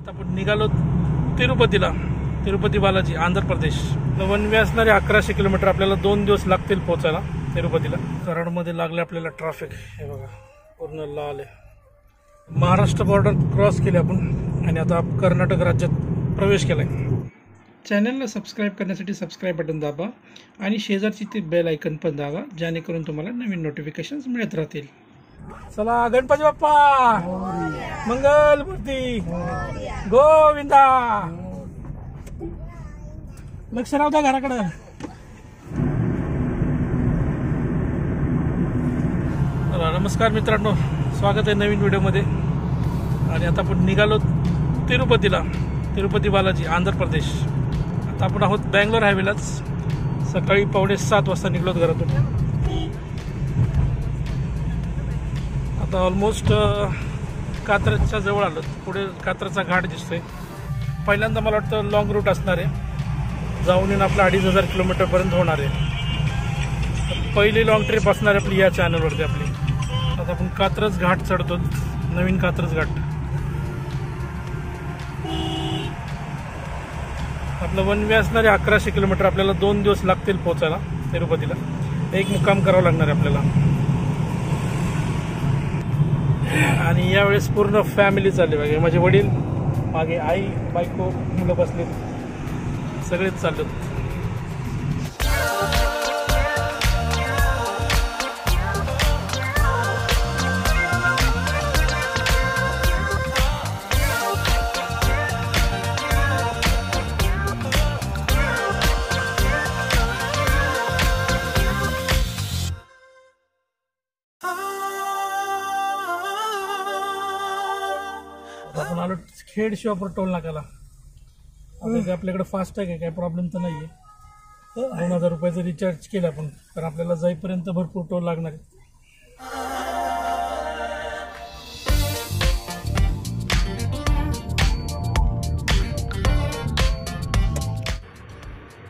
आता आपण निघालो तिरुपती बालाजी आंध्र प्रदेश. वन वे असणारे 1100 किलोमीटर आपल्याला 2 दिवस लागतील पोहोचायला तिरुपतीला. कराडमध्ये लागले आपल्याला ट्रॅफिक. हे बघा पूर्ण लाल आहे. महाराष्ट्र बॉर्डर क्रॉस केली आपण आणि आता कर्नाटक राज्यात प्रवेश केलाय. चॅनलला सबस्क्राईब करण्यासाठी सबस्क्राईब बटन दाबा आणि शेजारची ते बेल आयकन पण दाबा, जेणेकरून तुम्हाला नवीन नोटिफिकेशन्स मिळत राहतील. चला गणपती बाप्पा मंगल मूर्ती गोविंदा. लक्ष राहू द्या घराकडं. नमस्कार मित्रांनो, स्वागत आहे नवीन व्हिडिओमध्ये. आणि आता आपण निघालो तिरुपती बालाजी आंध्र प्रदेश. आता आपण आहोत बँगलोर हायवेलाच. सकाळी 6:45 वाजता निघलोत घरातून. आता ऑलमोस्ट कात्रजच्या जवळ आलो. पुढे कात्रजचा घाट दिसतोय. पहिल्यांदा मला वाटतं लॉंग रूट असणार आहे. जाऊन येऊन आपलं 2500 किलोमीटरपर्यंत होणार आहे. पहिली लॉंग ट्रिप असणार आहे आपली या चॅनलवरती आपली. आता आपण कात्रज घाट चढतो, नवीन कात्रज घाट. आपलं वन वे असणारे 1100 किलोमीटर आपल्याला 2 दिवस लागतील पोहोचायला तिरुपतीला. एक मुक्काम करावं लागणार आहे आपल्याला. आणि यावेळेस पूर्ण फॅमिली चालली पाहिजे. माझे वडील मागे, आई, बायको, मुलं बसले, सगळेच चालले. आपण आलो खेड शिवापूर टोल नाक्याला. आता आपल्याकडे फास्ट आहे, काही प्रॉब्लेम तर नाहीये. 2000 रुपयाचं रिचार्ज केलं आपण, कारण आपल्याला जाईपर्यंत भरपूर टोल लागणार आहे.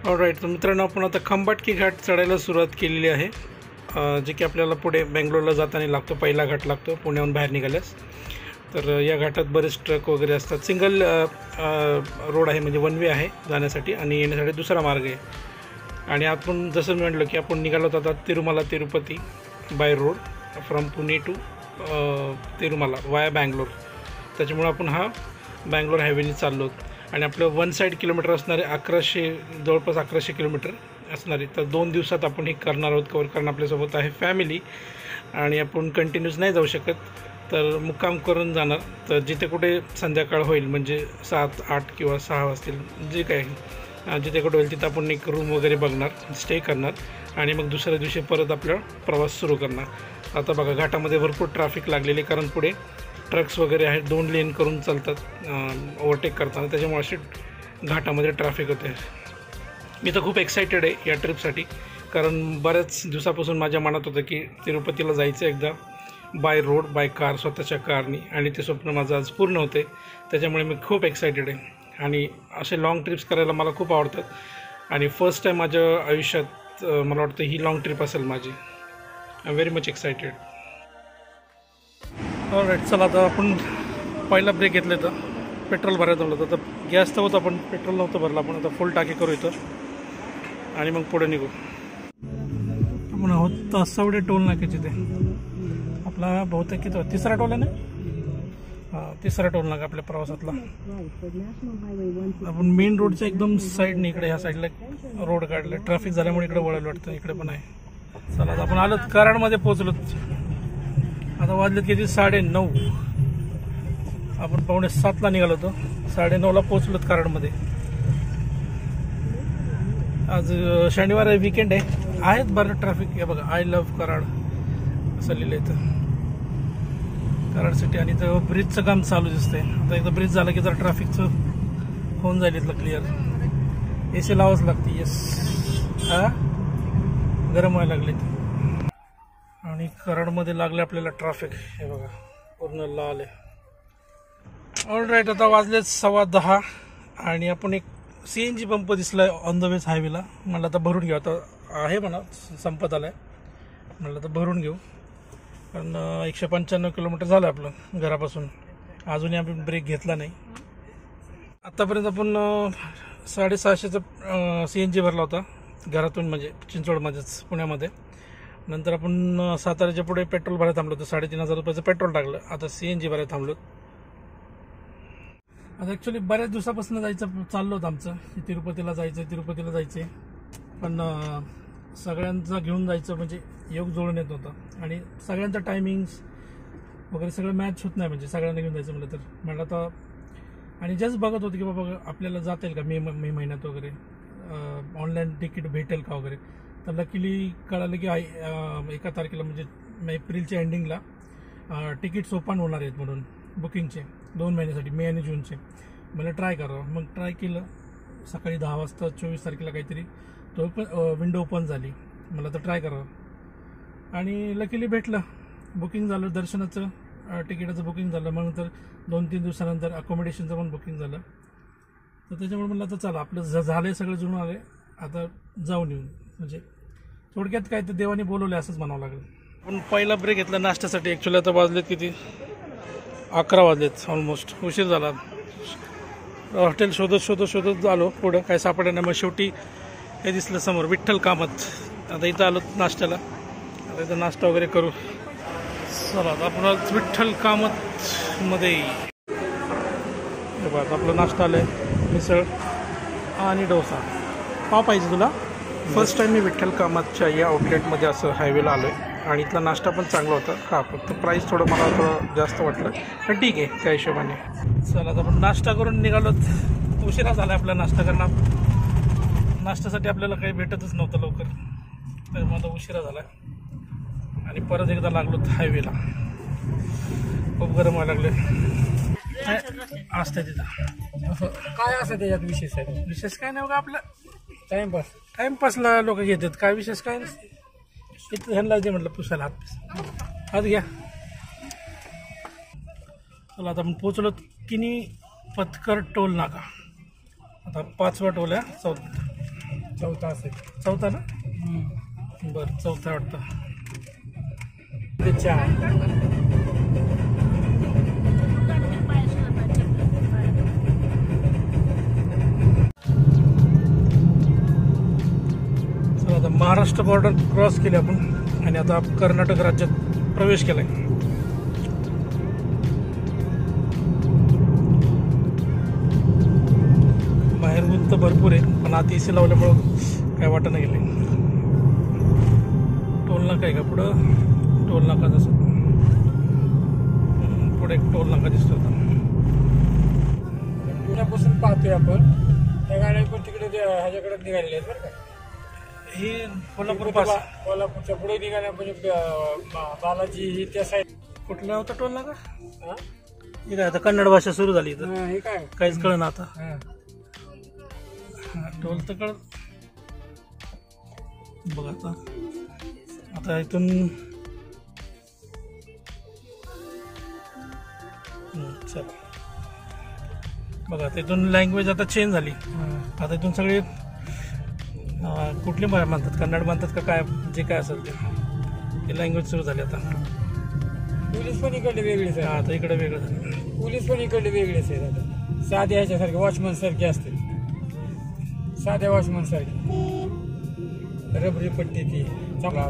ऑलराईट, तर मित्रांनो आपण आता खंबाटकी घाट चढायला सुरुवात केलेली आहे, जे की आपल्याला पुढे बेंगलोरला जाताना लागतो. पहिला घाट लागतो पुण्याहून बाहेर निघाल्यास. तर या घाटात बरेच ट्रक वगैरे असतात. सिंगल रोड आहे, म्हणजे वन वे आहे जाण्यासाठी, आणि येण्यासाठी दुसरा मार्ग आहे. आणि आपण जसं म्हटलं की आपण निघालो आता Tirupati by road from Pune to Tirumala via Bangalore. त्याच्यामुळे आपण हा बँगलोर हायवेने चाललो. आणि आपलं 1 साईड किलोमीटर असणारे 1100, जवळपास 1100 किलोमीटर असणारे. तर 2 दिवसात आपण हे करणार आहोत कवर, कारण आपल्यासोबत आहे फॅमिली आणि आपण कंटिन्यूस नाही जाऊ शकत. तर मुक्काम करून जाणार. तर जिथे कुठे संध्याकाळ होईल, म्हणजे 7, 8 किंवा 6 वाजतील, जे काही जिथे कुठे होईल तिथं आपण एक रूम वगैरे बघणार, स्टे करणार आणि मग दुसऱ्या दिवशी परत आपला प्रवास सुरू करणार. आता बघा घाटामध्ये भरपूर ट्रॅफिक लागलेली, कारण पुढे ट्रक्स वगैरे आहेत, 2 लेन करून चालतात ओव्हरटेक करताना. त्याच्यामुळे अशी घाटामध्ये ट्रॅफिक होते. मी तर खूप एक्सायटेड आहे या ट्रिपसाठी, कारण बऱ्याच दिवसापासून माझ्या मनात होतं की तिरुपतीला जायचं एकदा बाय रोड, बाय कार, स्वतःच्या कारनी. आणि ते स्वप्न माझं आज पूर्ण होते. त्याच्यामुळे मी खूप एक्सायटेड आहे. आणि असे लाँग ट्रिप्स करायला मला खूप आवडतात. आणि फर्स्ट टाईम माझ्या आयुष्यात मला वाटतं ही लाँग ट्रिप असेल माझी. I am very much excited. All right, चला आता आपण पहिला ब्रेक घेतला. तर पेट्रोल भरायचं म्हणलं तर गॅस तर होतं, आपण पेट्रोल नव्हतं भरलं. आपण आता फुल टाकी करू इथं आणि मग पुढे निघू. आपण आहोत तासावडे टोल नाक्याचे. ते आपला बहुतेक किती 3रा टोल आहे ना? हां, 3रा टोल नाका आपल्या प्रवासातला. आपण मेन रोडच्या एकदम साईडने इकडे ह्या साईडला रोड काढले. ट्रॅफिक झाल्यामुळे इकडे वळायला वाटतं. इकडे पण आहे. चला आता आपण आलो कराडमध्ये पोहोचलो. आता वाजलेत किती 9:30. आपण 6:45ला निघालो होतो, 9:30ला पोहोचलोत कराडमध्ये. आज शनिवार आहे, वीकेंड आहे. आहेत बरं ट्रॅफिक. हे बघा, आय लव्ह कराड असं लिहिलं इथं, कराड सिटी. आणि इथं ब्रिजचं काम चालू दिसतंय. आता एकदा ब्रिज झालं की जर ट्रॅफिकचं होऊन जाईल इथलं क्लिअर. AC लावाच लागते. येस, हा गरम व्हायला लागले. आणि कराडमध्ये लागले आपल्याला ट्रॅफिक. हे बघा पूर्ण लाल आहे. ऑलराईट, आता वाजले 10:15 आणि आपण एक CNG पंप दिसला आहे ऑन द वेज हायवेला. म्हणलं आता भरून घेऊ. आता आहे म्हणा, संपत आला आहे. म्हणलं तर भरून घेऊ, कारण 195 किलोमीटर झालं आपलं घरापासून. अजूनही आम्ही ब्रेक घेतला नाही. आत्तापर्यंत आपण 650चा CNG भरला होता घरातून, म्हणजे चिंचवडमध्येच पुण्यामध्ये. नंतर आपण साताऱ्याच्या पुढे पेट्रोल भरायला थांबलो होतो, 3,500 रुपयाचं पेट्रोल टाकलं. आता CNG भरायला थांबलो. आता ॲक्च्युली बऱ्याच दिवसापासून जायचं चाललं होतं आमचं की तिरुपतीला जायचं, पण सगळ्यांचा घेऊन जायचं म्हणजे योग जुळून येत होता आणि सगळ्यांचा टायमिंग्स वगैरे सगळं मॅच होत नाही. म्हणजे सगळ्यांना घेऊन जायचं म्हटलं तर मला तर, आणि जस्ट बघत होतं की बाबा आपल्याला जाता येईल का मे महिन्यात वगैरे, ऑनलाईन तिकीट भेटेल का वगैरे. तर लकीली कळालं की 1 तारखेला म्हणजे एप्रिलच्या एंडिंगला तिकीट्स ओपन होणार आहेत म्हणून बुकिंगचे 2 महिन्यासाठी, मे आणि जूनचे. मला ट्राय करावं, मग ट्राय केलं. सकाळी 10 वाजता 24 तारखेला काहीतरी तो विंडो ओपन झाली. मला तर ट्राय करावं आणि लकीली भेटलं. बुकिंग झालं, दर्शनाचं तिकिटाचं बुकिंग झालं. मग नंतर 2-3 दिवसानंतर अकोमोडेशनचं पण बुकिंग झालं. तर त्याच्यामुळे म्हणलं आता चला आपलं झालं सगळं जुळून आलं, आता जाऊन येऊन. म्हणजे थोडक्यात काय तर देवाने बोलवले असंच म्हणावं लागेल. पण पहिला ब्रेक घेतला नाश्त्यासाठी. ॲक्च्युली आता वाजलेत किती, 11 वाजलेत ऑलमोस्ट. उशीर झाला. हॉटेल शोधत आलो, पुढं काय सापडलं नाही. मग शेवटी हे दिसलं समोर, विठ्ठल कामत. आता इथं आलो नाश्त्याला. आता इथं नाश्ता वगैरे करू. चला आपण आज विठ्ठल कामत मध्ये बघा आपला नाश्ता आलाय, मिसळ आणि डोसा. पाव पाहिजे तुला? फर्स्ट टाइम मी विठ्ठल कामतच्या या आउटलेटमध्ये असं हायवेला आलो आहे आणि इथला नाश्ता पण चांगला होता. हा फक्त प्राईस मला थोडं जास्त वाटलं, पण ठीक आहे त्या हिशोबाने. चला आता आपण नाश्ता करून निघालो. उशिरा झाला आपला नाश्ता करणं. नाश्त्यासाठी आपल्याला काही भेटतच नव्हतं लवकर, तर मला उशिरा झाला आणि परत एकदा लागलो हायवेला. खूप गरम व्हायला लागले. असते तिथं काय असं त्याच्यात विशेष आहे? विशेष काय नाही बघा, आपलं टाइमपासला लोक घेतात. काय विशेष काय नसते इथं. ह्यांना जे म्हटलं पुसायला हात घ्या. चला आता आपण पोचलो किनी पथकर टोल नाका. आता 5वा टोल आहे, चौथा असेल. चौथा ना? बरं, चौथा वाटतं. आता महाराष्ट्र बॉर्डर क्रॉस केली आपण आणि आता कर्नाटक राज्यात प्रवेश केलाय. बाहेर ऊन तर भरपूर आहे, पण आत AC लावल्यामुळं काय वाटत नाही गेले. टोल नाका आहे का पुढं? टोल नाका जसं पुढे एक टोल नाका दिसतो. पुण्यापासून पाहतोय आपण त्या गाड्या पण तिकडे ह्याच्याकडे निघालेले आहेत बरं का. ही कोल्हापूर पास, कोल्हापूरच्या पुढे निघाल्या म्हणजे बालाजी ही त्या साईड. कुठला होता टोल नाका? हे काय आता कन्नड भाषा सुरू झाली इथं, हे काय काहीच कळ ना आता. टोल तर कळ बघा. आता इथून चला बघा, आता इथून लँग्वेज आता चेंज झाली. आता इथून सगळे कुठले म्हणतात, कन्नड म्हणतात का काय, जे काय असेल ते लँग्वेज सुरू झाली आता. पोलीस पण इकडे वेगळेच आहे. आता इकडे वेगळं झालं. पोलीस पण इकडे वेगळेच आहेत आता. साध्या ह्याच्यासारखे वॉचमन सारखे असते, साध्या वॉचमन सारखे. रबरी पट्टी ती बघा.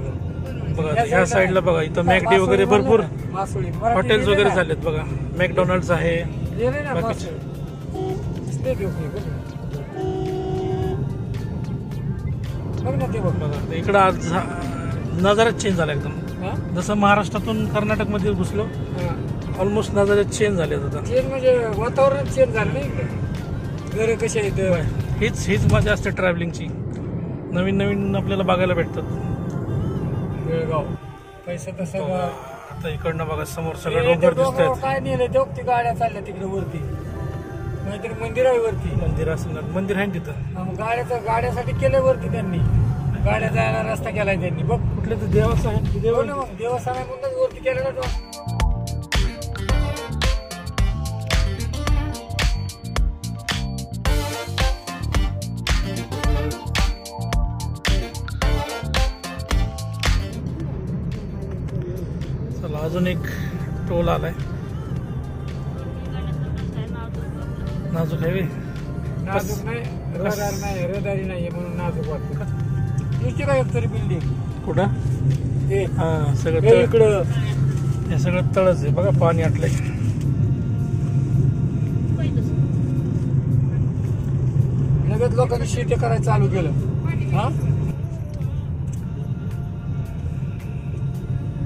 ह्या साईडला बघा, इथं मॅकडी वगैरे भरपूर हॉटेल्स वगैरे झालेत बघा. मॅकडॉनल्ड्स आहे. इकडं आज नजाराच चेंज झाला एकदम. जसं महाराष्ट्रातून कर्नाटकमध्ये घुसलो, ऑलमोस्ट नजारे चेंज झाले. आता चेंज म्हणजे वातावरण चेंज झालं नाही. घर कसे आहेत, हीच मजा असते ट्रॅव्हलिंगची. नवीन नवीन आपल्याला बघायला भेटतात. बेळगाव पैसा तसं. आता इकडनं बघा समोर सगळं डोंगर दिसत आहेत. काय नेलं तेव्हा ती गाड्या चालल्या तिकडे वरती, नाहीतरी मंदिर आहे वरती. मंदिर असणार, मंदिर आहे तिथं. गाड्यासाठी केलंय वरती त्यांनी, गाड्या जायला रस्ता केलाय त्यांनी. बघ कुठले तर देवस्थान आहे, देवस्थान आहे म्हणून वरती केलं ना. चला अजून एक टोल आलाय, नाजूक हायवे. नाजूक नाही, रहदारी नाही म्हणून नाजूक वाटतं. नुसती काय तरी बिल्डिंग कुठं ते हा सगळं हे इकडं हे सगळं तळच आहे बघा, पाणी आटलंय. लगेच लोकांनी शेती करायला चालू केलं. हा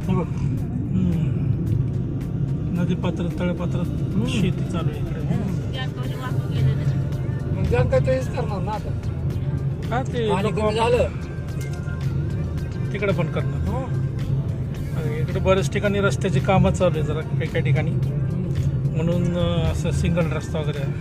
हे बघ, नदी पात्र तळपात्र शेती चालू आहे इकडे. मग जनता तेच करणार ना आता. हा ते पाणी लोकं कमी झालं. तिकडे पण करणार. हो. आणि इकडे बऱ्याच ठिकाणी रस्त्याची कामं चालू आहे जरा काही काही ठिकाणी, म्हणून असं सिंगल रस्ता वगैरे आहे.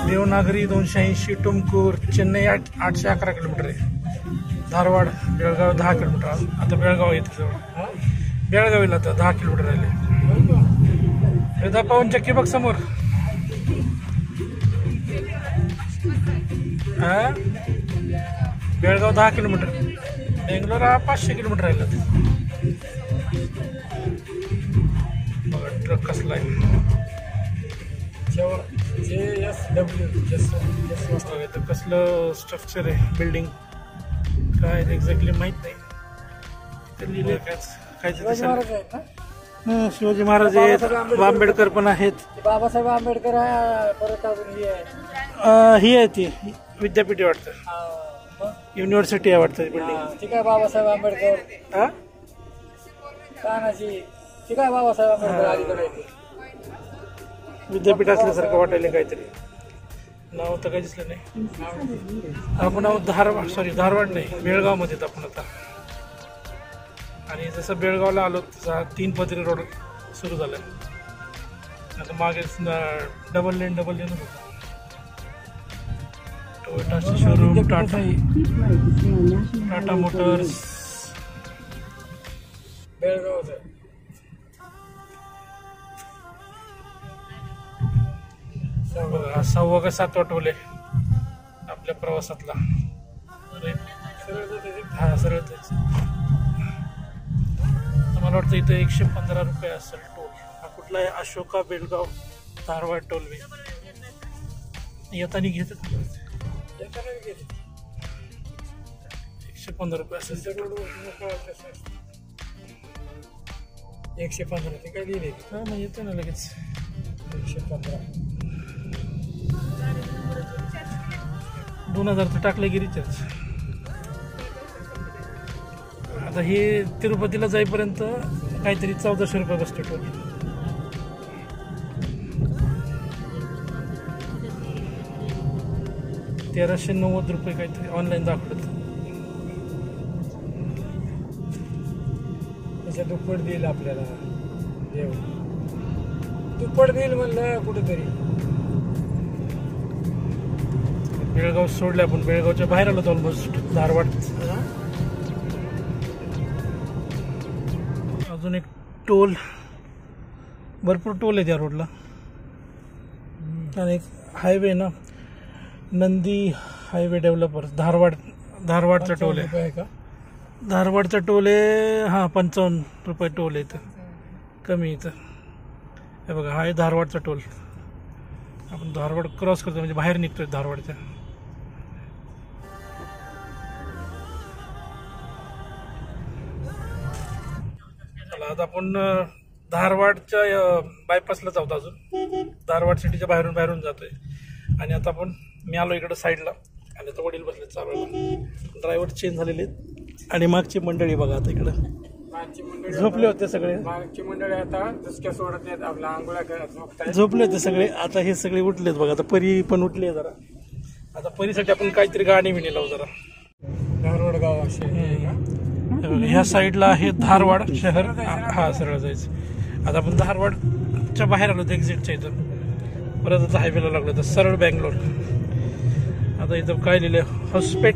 देवनागरी 280, तुमकूर, चेन्नई 811 किलोमीटर आहे. धारवाड बेळगाव 10 किलोमीटर. आता बेळगाव येते जवळ. बेळगावीला आता 10 किलोमीटर राहिले. एकदा पाहून चक्की बघ समोर. हा बेळगाव 10 किलोमीटर, बेंगलोर 500 किलोमीटर राहिलं. बघा ट्रक कसला आहे. कसलं स्ट्रक्चर आहे, बिल्डिंग काय एक्झॅक्टली माहित नाही. ते लिहिलंय काय शिवाजी महाराज आहेत, आंबेडकर पण आहेत. बाबासाहेब आंबेडकर आहे. परत अजून ही आहे ती विद्यापीठ वाटतं, युनिव्हर्सिटी आहे वाटतं बिल्डिंग. ठीक आहे. बाबासाहेब आंबेडकर हा तानाजी, ठीक आहे. बाबासाहेब आंबेडकर अलीकडे विद्यापीठ असल्यासारखं वाटायला काहीतरी. नाव तर काही दिसलं नाही. आपण धारवाड नाही, बेळगाव मध्ये आपण आता. आणि जसं बेळगावला आलो तसा 3 पदरी रोड सुरू झालाय. आता मागे डबल लेन होतं. टोयोटाचे शोरूम, टाटा मोटर्स बेळगावचं. 6वा का 7वा टोल आहे आपल्या प्रवासातला. हा सरळ जायचं. मला वाटतं इथं 115 रुपये असेल टोल. हा कुठला आहे, अशोका बेळगाव धारवाड टोलवे. येताना घेत 115 रुपये असेल. 115 ते काय लिहिले. हा मग येतं ना लगेच. 115 2000 टाकलं की रिचार्ज. आता हे तिरुपतीला जाईपर्यंत काहीतरी 1400 रुपये बसतो टोल. ₹1390 काहीतरी ऑनलाईन दाखवत. त्याच्या दुप्पट देईल आपल्याला देव. दुप्पट देईल म्हणलं कुठेतरी. बेळगाव सोडले आपण, बेळगावच्या बाहेर आलो ऑलमोस्ट. धारवाड अजून एक टोल, भरपूर टोल आहे त्या रोडला. आणि एक हायवे ना, नंदी हायवे डेव्हलपर, धारवाडचा टोल आहे का. धारवाडचा टोल आहे. हा 55 रुपये टोल आहे इथं, कमी इथं. हे बघा, हा आहे धारवाडचा टोल. आपण धारवाड क्रॉस करतो म्हणजे बाहेर निघतोय धारवाडच्या. आता आपण धारवाडच्या बायपासला जातो. अजून धारवाड सिटीच्या बाहेरून जातोय. आणि आता मी आलो इकडं साईडला. आणि आता वडील बसले चालवायला. ड्रायव्हर चेंज झालेले आहेत. आणि मागची मंडळी बघा आता इकडं झोपले होते सगळे. मागची मंडळी आता दुसक्या सोडत नाहीत. आपला आंघोळ्या झोपले होते सगळे. आता हे सगळे उठलेत बघा. आता परी पण उठली आहे जरा. आता परीसाठी आपण काहीतरी गाणी बिणी लावू जरा. धारवाड गाव असे ह्या साईडला आहे धारवाड शहर. हा सरळ जायचं. आता आपण धारवाडच्या बाहेर आलो होतो एक्झिटच्या इथं. परत आता हायवेला लागलो तर सरळ बेंगलोर. आता इथं काय लिहिलं, हॉस्पेट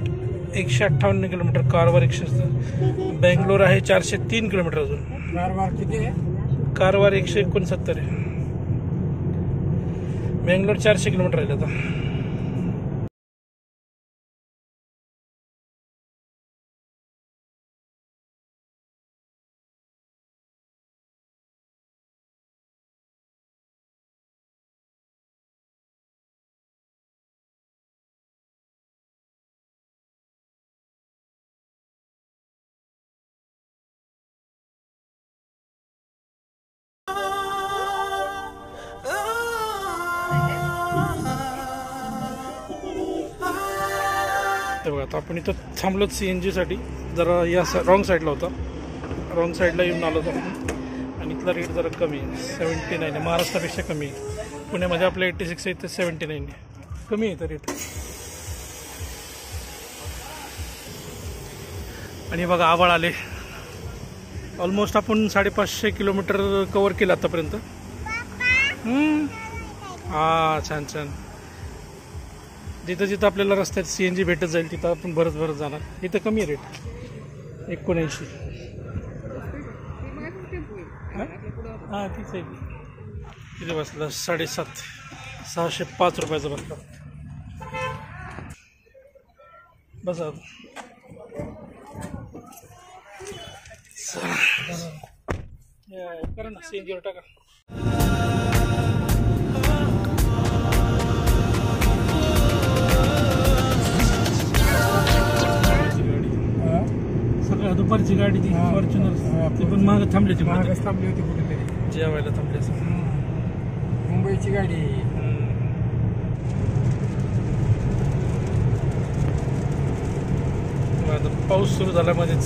158 किलोमीटर, कारवार 100. बेंगलोर आहे 403 किलोमीटर. अजून कारवार किती आहे. कारवार 169 आहे. बेंगलोर 400 किलोमीटर राहिले आता. हे बघा आता आपण इथं थांबलो CNG साठी. जरा या रॉंग साईडला होता, रॉंग साईडला येऊन आलो होतो आपण. आणि इथला रेट जरा कमी आहे, 79 आहे. महाराष्ट्रापेक्षा कमी आहे. पुण्यामध्ये आपलं 86 आहे, तर 79 आहे. कमी आहे तर रेट. आणि बघा आभाळ आले. ऑलमोस्ट आपण 550 किलोमीटर कवर केलं आतापर्यंत. हां, छान छान. जिथं जिथं आपल्याला रस्त्यात CNG भेटत जाईल तिथं आपण भरत जाणार. इथं कमी आहे रेट, 79. हां तीच आहे. किती बसला? 7.5, 605 रुपयाचा बसला. बस करा ना, CNG वर टाका. सकाळ दुपारची गाडी ती फॉर्च्युनर, ती पण महाग थांबली होती. महागच थांबली होती कुठेतरी, जेवायला थांबली असं. मुंबईची गाडी. आता पाऊस सुरू झाला मध्येच,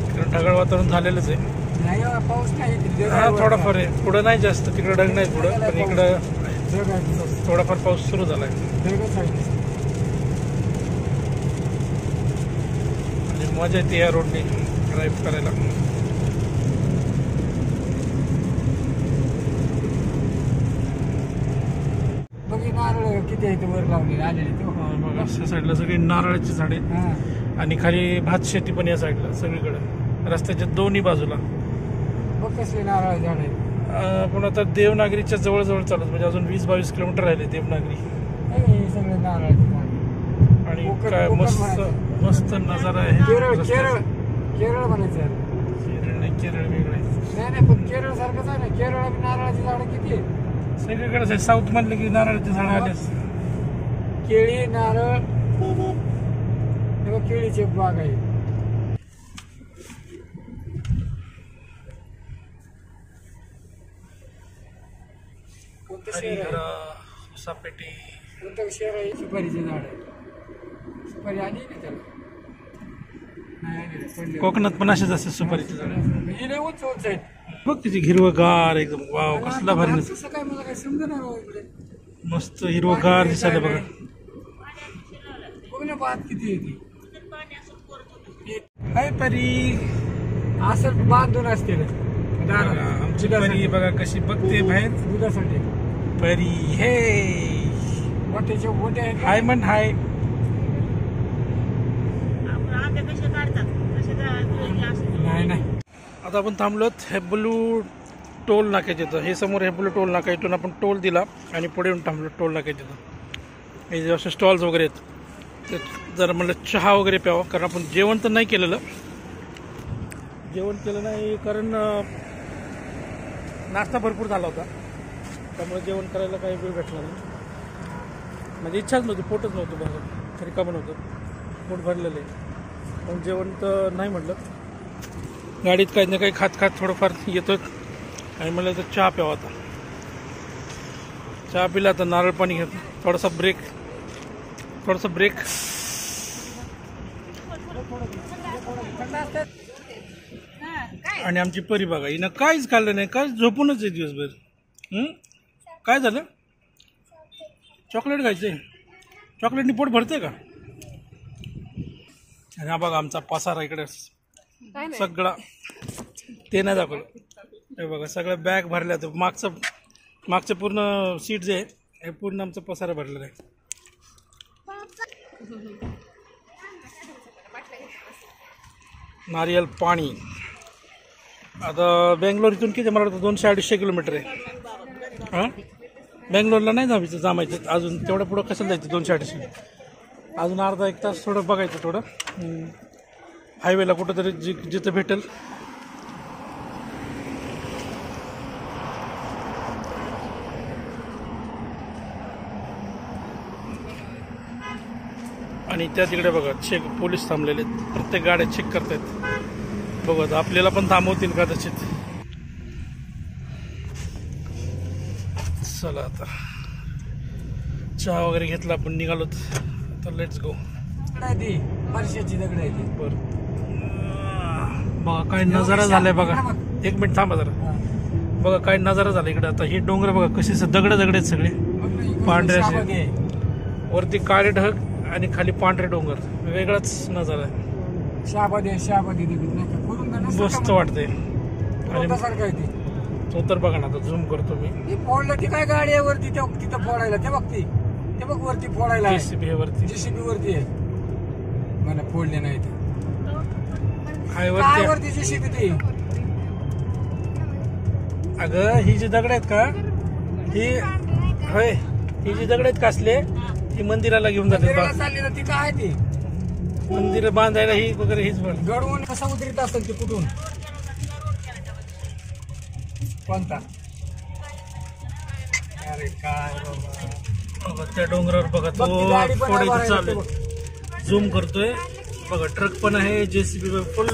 कारण ढगाळ वातावरण झालेलंच आहे. नाही पाऊस नाही. हा थोडाफार आहे, पुढं नाही जास्त. तिकडं ढग नाही पुढं, पण इकडं थोडाफार पाऊस सुरू झालाय. आणि मजा येते या रोडने ड्राईव्ह करायला. बघी नारळ किती आहे वर लावलेले आलेले. बघा अशा साईडला सगळी नारळाची झाडे, आणि खाली भात शेती पण या साईडला सगळीकडे, रस्त्याच्या दोन्ही बाजूला. बघ कसले नारळ झाड आहेत. आपण आता देवनागरीच्या जवळजवळ चालत, म्हणजे अजून 20-22 किलोमीटर राहिले देवनागरी. सगळे नारळ. आणि काय मस्त मस्त नजारा आहे. केरळ केरळ केरळ म्हणायचं. केरळ नाही, केरळ वेगळं आहे. नाही पण केरळ सारखंच आहे ना. केरळ नारळाची झाडं किती आहेत सगळीकडेच आहे. साऊथ मधले की नारळाची झाडं आलेच. केळी, नारळ, केळीचे बाग आहे. सापेटी कोणतं शहर आहे? सुपारीचे झाड आहे. सुपारी आली ना त्याला. कोकणात पण असेच असते सुपारीचे झाड. हे उंच उंच आहेत. बघ तिची हिरवगार एकदम. वाव कसला भारी. कसं काय मला काय समजा नाही. मस्त हिरवगार दिसायला बघा. बघ ना भात किती येते. हाय परी. असं बांधून असते आमची परी बघा कशी बघते बाहेर. दुधासाठी परी हे मोठ्याचे मोठे आहेत. हाय म्हण हाय. नाही नाही. आता आपण थांबलोत हेब्बलू टोल नाक्याच्या इथं. हे समोर हेब्बलू टोल नाका. इथून आपण टोल दिला आणि पुढे येऊन थांबलो टोल नाक्याच्या इथं. हे जे असे स्टॉल्स वगैरे आहेत, ते जरा म्हणलं चहा वगैरे प्यावं, कारण आपण जेवण तर नाही केलेलं. जेवण केलं नाही कारण नाश्ता भरपूर झाला होता, त्यामुळे जेवण करायला काही वेळ भेटला नाही. म्हणजे इच्छाच नव्हती, पोटच नव्हतं भरलं, रिकामं नव्हतं, पोट भरलेलं आहे. पण जेवण तर नाही म्हटलं. गाडीत काही ना काही खात खात थोडंफार येतो आणि मला तर चहा प्यावा. आता चहा पिला, आता नारळ पाणी घेतो. थोडासा ब्रेक. आणि आमची परी बघा, हिनं काहीच खाल्लं नाही, काय झोपूनच आहे दिवसभर. काय झालं? चॉकलेट खायचंय? चॉकलेटनी पोट भरते का? आणि हा बघा आमचा पसारा इकडे सगळा. ते नाही दाखवलं. हे बघा सगळं बॅग भरल्या. तर मागचं पूर्ण सीट जे आहे हे पूर्ण आमचं पसारा भरलेलं आहे. नारियल पाणी. आता बेंगलोर इथून किती मला वाटतं 200-250 किलोमीटर आहे. हां बेंगलोरला नाही जमायचं अजून. तेवढं पुढं कसं जायचं? 200-250. अजून अर्धा-1 तास थोडं बघायचं. थोडं हायवेला कुठंतरी जिथं भेटेल. आणि त्या तिकडे बघा चेक पोलीस थांबलेले आहेत. प्रत्येक गाड्या चेक करतायत. बघा आपल्याला पण थांबवतील कदाचित. चला आता चहा वगैरे घेतला, आपण निघालोत. तर लेट्स गो. दगड आहे ती, फरशाची दगड आहे ती. बरं बघा काय नजारा झालाय बघा. एक मिनिट थांबा जरा. हा. बघा काय नजारा झाला इकडे. आता हे डोंगर बघा कसे दगड आहेत सगळे बघ ना, इकडे पांढरे असे. शाबाग आहे. वरती काळे ढग आणि खाली पांढरे डोंगर. वेगळाच नजारा आहे. शाबादी दगड नाही का, खोलून का नसतं मस्त का? वाटतंय. आणि सारखं आहे ती. तो तर बघा ना, आता झूम करतो मी. ती फोडलं ती काय गाडी आहे वरती तिथं फोडायला. ते बघ ती, ते बघ वरती फोडायला आहे. JCB हे वरती JCB वरती आहे. मला फोडले नाही ते. हाय काय वरती. वरती JCB ती. अगं ही जी दगड आहेत का, ही होय, ही जी दगड आहेत कासले, ही मंदिराला घेऊन मंदिराला जाते. चालली ना ती काय ती. मंदिर बांधायला ही वगैरे हीच बन. गडवून कसा उतरीत असेल ती कुठून. कोणता. अरे काय बाबा. बघा त्या डोंगरावर बघा बघ ती गाडी तो पण फोडायचं आहे चालू बघ. आहे. झूम करतोय बघा. ट्रक पण आहे. JCB फुल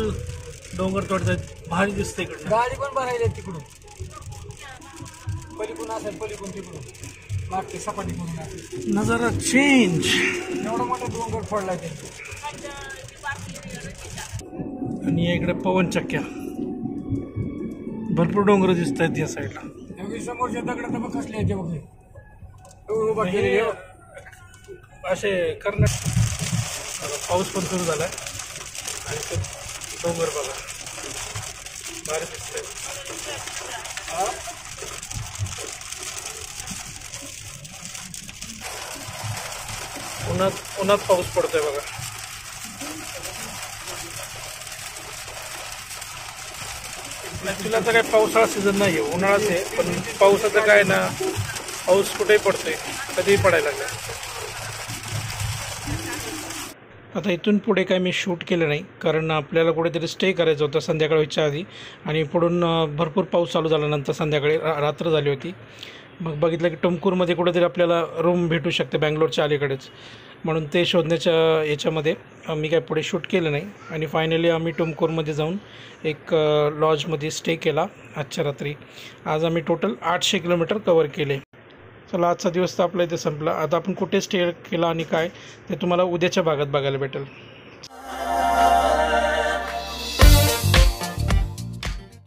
डोंगर तोडतायत. भारी दिसतंय इकडनं. गाडी पण भरायला तिकडून. पलीकडून असेल, पलीकडून तिकडून मागते सपाटी करून असेल. नजारा चेंज. एवढा मोठा डोंगर फोडलाय ते. आणि इकडे पवन चक्क्या. भरपूर डोंगर दिसत आहेत या साईडला. एवढी समोरच्या दगड तर बघ कसले आहेत ते बघ. उभा केले हे असे कर्नाटक. पाऊस पण सुरू झालाय आणि ते डोंगर बघा भारी दिसतंय. उन्हात पाऊस पडतोय बघा. ऍक्च्युली आता काय पावसाळा सीझन नाही आहे, उन्हाळाच आहे. पण पावसाचं काय ना, पाऊस कुठेही पडतोय, कधीही पडायला लागला. आता इथून पुढे काय मी शूट केलं नाही, कारण आपल्याला कुठेतरी स्टे करायचं होतं संध्याकाळ व्हायच्या आधी. आणि पुढून भरपूर पाऊस चालू झाल्यानंतर संध्याकाळी रात्र झाली होती. मग बघितलं की टुमकूरमध्ये कुठेतरी आपल्याला रूम भेटू शकते बँगलोरच्या अलीकडेच. म्हणून ते शोधण्याच्या याच्यामध्ये मी काय पुढे शूट केलं नाही. आणि फायनली आम्ही टुमकूरमध्ये जाऊन एक लॉजमध्ये स्टे केला आजच्या रात्री. आज आम्ही टोटल 800 किलोमीटर कवर केले. चला आजचा दिवस तर आपला इथे संपला. आता आपण कुठे स्टे केला आणि काय ते तुम्हाला उद्याच्या भागात बघायला भेटेल.